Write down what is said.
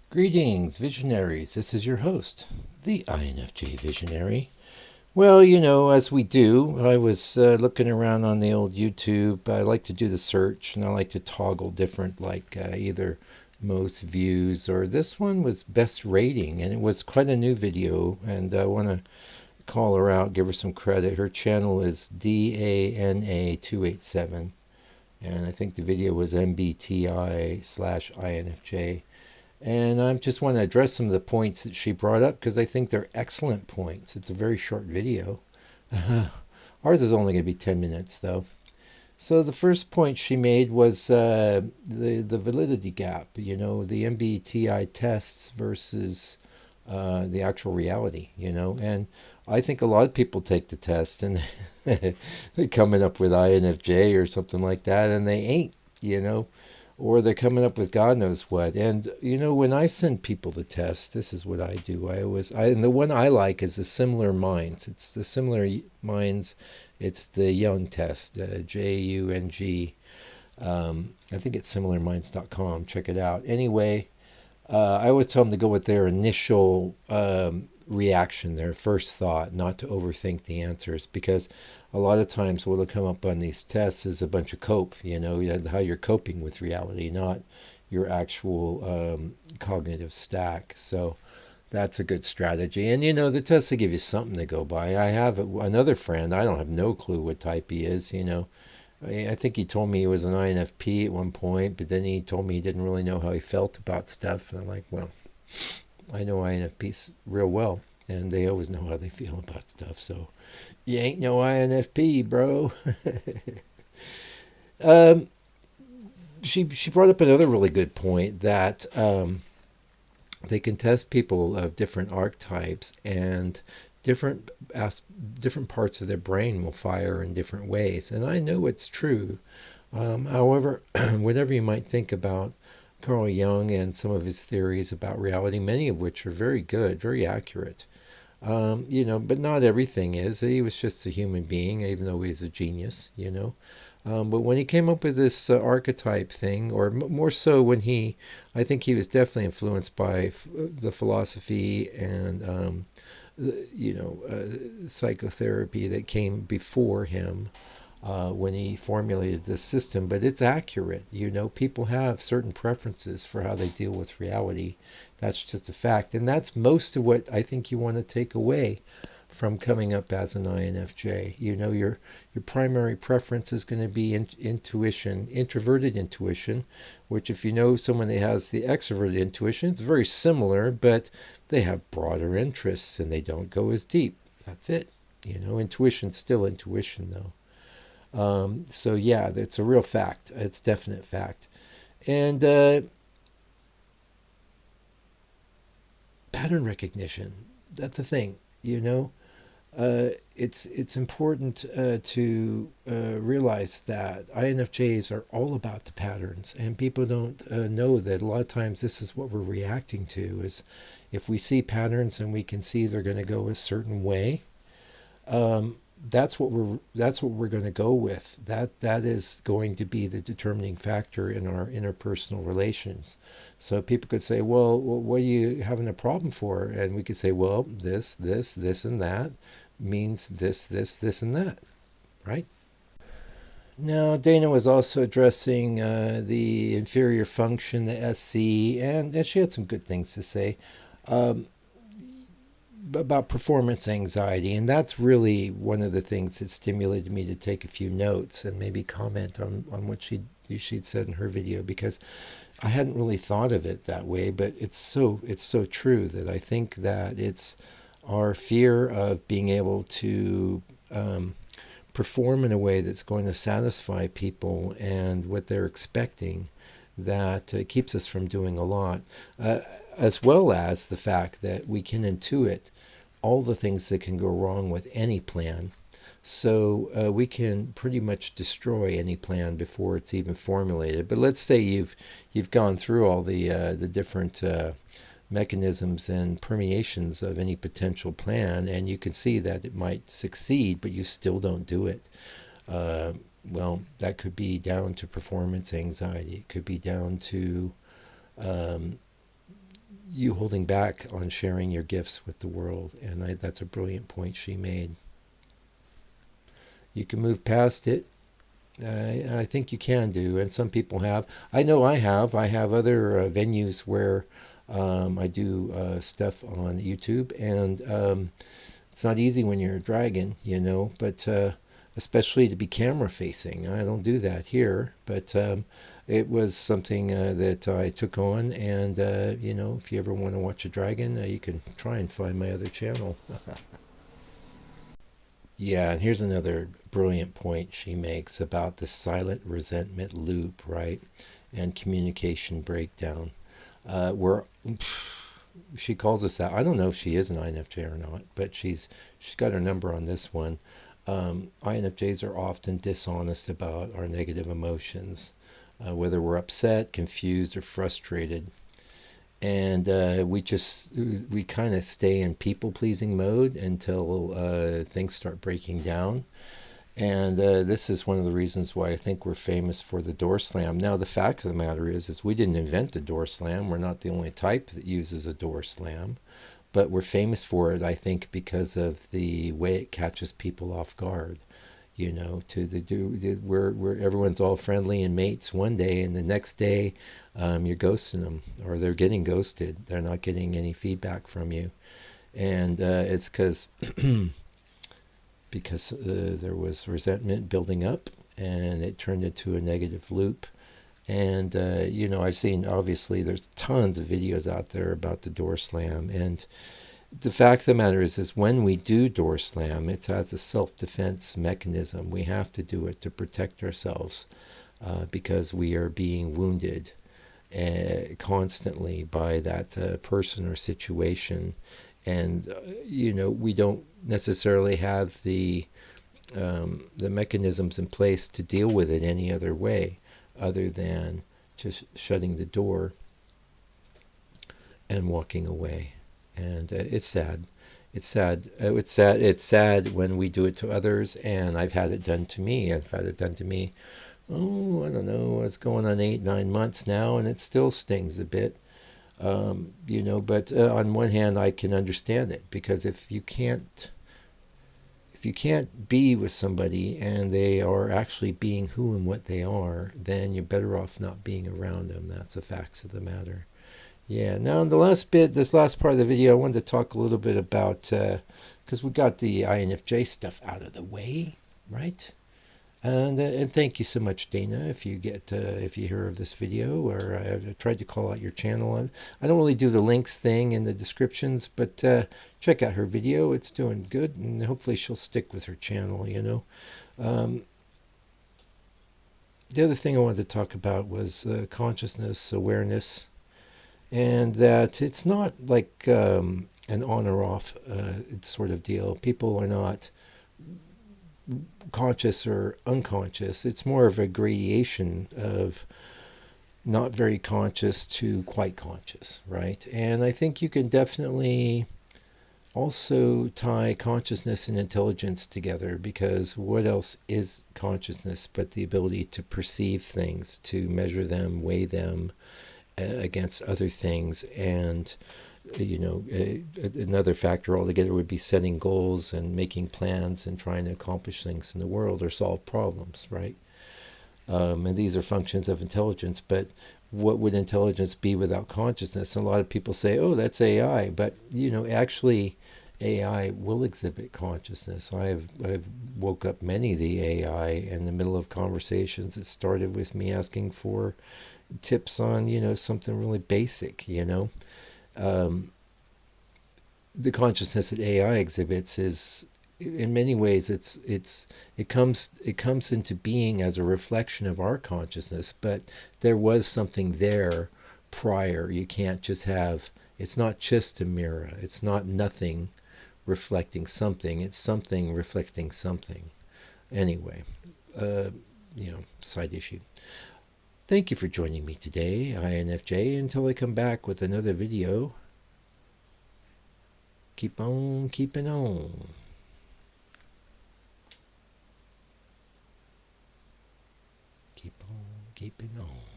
Greetings, visionaries. This is your host, the INFJ Visionary. Well, as we do, I was looking around on the old YouTube. I like to do the search and I like to toggle different, like either most views or this one was best rating. And it was quite a new video. And I want to call her out, give her some credit. Her channel is DANA287. And I think the video was MBTI/INFJ. And I just want to address some of the points that she brought up because I think they're excellent points. It's a very short video. Ours is only going to be 10 minutes, though. So the first point she made was the validity gap, the MBTI tests versus the actual reality, And I think a lot of people take the test and they're coming up with INFJ or something like that, and they ain't, or they're coming up with God knows what. And when I send people the test, this is what I do. And the one I like is the similar minds. It's the similar minds. It's the Jung test, Jung. I think it's similarminds.com. Check it out. Anyway, I always tell them to go with their initial reaction, their first thought, not to overthink the answers, because a lot of times what'll come up on these tests is a bunch of cope, how you're coping with reality, not your actual cognitive stack. So that's a good strategy. And the tests will give you something to go by. I have another friend, I don't have no clue what type he is, I think he told me he was an INFP at one point, but then he told me he didn't really know how he felt about stuff. And I'm like, well, I know INFPs real well, and they always know how they feel about stuff. So you ain't no INFP, bro. um, she brought up another really good point that they can test people of different archetypes, and different different parts of their brain will fire in different ways. And I know it's true. However, whatever you might think about Carl Jung and some of his theories about reality, many of which are very good, very accurate. But not everything is. He was just a human being, even though he's a genius. But when he came up with this archetype thing, or more so I think he was definitely influenced by the philosophy and, psychotherapy that came before him when he formulated this system. But it's accurate. People have certain preferences for how they deal with reality. That's just a fact. And that's most of what I think you want to take away from coming up as an INFJ. Your primary preference is going to be intuition, introverted intuition, which if you know someone that has the extroverted intuition, it's very similar, but they have broader interests and they don't go as deep. That's it. Intuition's still intuition, though. So yeah, it's a real fact. It's definite fact. And pattern recognition. That's a thing. It's important to realize that INFJs are all about the patterns, and people don't know that a lot of times this is what we're reacting to. Is if we see patterns and we can see they're going to go a certain way, that's what we're going to go with. That is going to be the determining factor in our interpersonal relations. So people could say, well, what are you having a problem for? And we could say, well, this, and that means this, and that, right? Now, Dana was also addressing the inferior function, the SC, and she had some good things to say. Um, about performance anxiety, and that's really one of the things that stimulated me to take a few notes and maybe comment on what she'd said in her video, because I hadn't really thought of it that way, but it's so true that I think that it's our fear of being able to perform in a way that's going to satisfy people and what they're expecting that keeps us from doing a lot, as well as the fact that we can intuit all the things that can go wrong with any plan. So we can pretty much destroy any plan before it's even formulated. But let's say you've gone through all the different mechanisms and permeations of any potential plan, and you can see that it might succeed, but you still don't do it. Uh, well, that could be down to performance anxiety. It could be down to um, you holding back on sharing your gifts with the world. And that's a brilliant point she made. You can move past it. I think you can do, and some people have. I know I have. I have other venues where I do stuff on YouTube, and it's not easy when you're a dragon, but especially to be camera facing. I don't do that here, but it was something that I took on, and if you ever want to watch a dragon, you can try and find my other channel. Yeah, and here's another brilliant point she makes about the silent resentment loop, right? And communication breakdown. Where she calls us out. I don't know if she is an INFJ or not, but she's got her number on this one. INFJs are often dishonest about our negative emotions, whether we're upset, confused, or frustrated. And we kind of stay in people pleasing mode until things start breaking down. And this is one of the reasons why I think we're famous for the door slam. Now, the fact of the matter is we didn't invent the door slam. We're not the only type that uses a door slam, but we're famous for it, I think, because of the way it catches people off guard. Where everyone's all friendly and mates one day, and the next day you're ghosting them, or they're getting ghosted. They're not getting any feedback from you, and it's because there was resentment building up, and it turned into a negative loop. And I've seen, obviously there's tons of videos out there about the door slam, and the fact of the matter is when we do door slam, it's as a self-defense mechanism. We have to do it to protect ourselves because we are being wounded constantly by that person or situation. And we don't necessarily have the mechanisms in place to deal with it any other way other than just shutting the door and walking away. And it's sad. It's sad. It's sad when we do it to others, and I've had it done to me. I've had it done to me. Oh, I don't know. It's going on 8, 9 months now, and it still stings a bit. But on one hand, I can understand it, because if you can't be with somebody and they are actually being who and what they are, then you're better off not being around them. That's the facts of the matter. Yeah. Now, in this last part of the video, I wanted to talk a little bit about because we got the INFJ stuff out of the way, right? And thank you so much, Dana. If you hear of this video, or I've tried to call out your channel. I don't really do the links thing in the descriptions, but check out her video. It's doing good, and hopefully she'll stick with her channel. The other thing I wanted to talk about was consciousness, awareness, and that it's not like an on or off sort of deal. People are not conscious or unconscious. It's more of a gradation of not very conscious to quite conscious, right? And I think you can definitely also tie consciousness and intelligence together, because what else is consciousness but the ability to perceive things, to measure them, weigh them against other things, and another factor altogether would be setting goals and making plans and trying to accomplish things in the world or solve problems, right? And these are functions of intelligence, but what would intelligence be without consciousness? A lot of people say, oh, that's AI, but actually AI will exhibit consciousness. I've woke up many of the AI in the middle of conversations. It started with me asking for tips on something really basic. The consciousness that AI exhibits is, in many ways, it comes into being as a reflection of our consciousness, but there was something there prior. You can't just have, it's not just a mirror. It's not nothing reflecting something. It's something reflecting something. Anyway, side issue. Thank you for joining me today, INFJ. Until I come back with another video, keep on keeping on. Keep on keeping on.